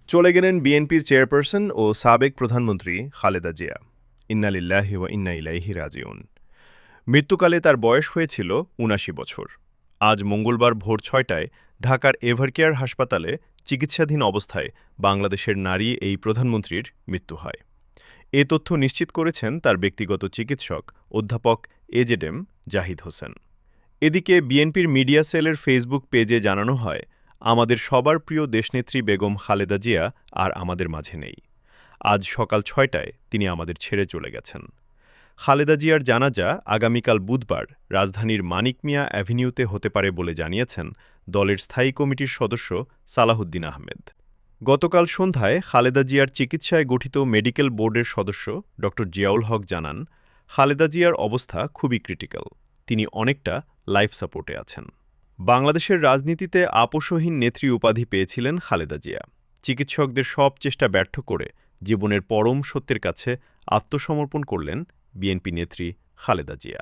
চলে গেলেন বিএনপির চেয়ারপারসন ও সাবেক প্রধানমন্ত্রী খালেদা জিয়া। ইন্না লিল্লাহি ওয়া ইন্না ইলাইহি রাজিউন। মৃত্যুকালে তার বয়স হয়েছিল ৭৯ বছর। আজ মঙ্গলবার ভোর ৬টায় ঢাকার এভারকেয়ার হাসপাতালে চিকিৎসাধীন অবস্থায় বাংলাদেশের নারী এই প্রধানমন্ত্রীর মৃত্যু হয়। এ তথ্য নিশ্চিত করেছেন তার ব্যক্তিগত চিকিৎসক অধ্যাপক এজেডএম জাহিদ হোসেন। এদিকে বিএনপির মিডিয়া সেলের ফেসবুক পেজে জানানো হয়, আমাদের সবার প্রিয় দেশনেত্রী বেগম খালেদা জিয়া আর আমাদের মাঝে নেই। আজ সকাল ৬টায় তিনি আমাদের ছেড়ে চলে গেছেন। খালেদা জিয়ার জানাজা আগামীকাল বুধবার রাজধানীর মানিক মিয়া অ্যাভিনিউতে হতে পারে বলে জানিয়েছেন দলের স্থায়ী কমিটির সদস্য সালাহউদ্দিন আহমেদ। গতকাল সন্ধ্যায় খালেদা জিয়ার চিকিৎসায় গঠিত মেডিকেল বোর্ডের সদস্য ড. জিয়াউল হক জানান, খালেদা জিয়ার অবস্থা খুবই ক্রিটিক্যাল। তিনি অনেকটা লাইফ সাপোর্টে আছেন। বাংলাদেশের রাজনীতিতে আপোষহীন নেত্রী উপাধি পেয়েছিলেন খালেদা জিয়া। চিকিৎসকদের সব চেষ্টা ব্যর্থ করে জীবনের পরম সত্যের কাছে আত্মসমর্পণ করলেন বিএনপি নেত্রী খালেদা জিয়া।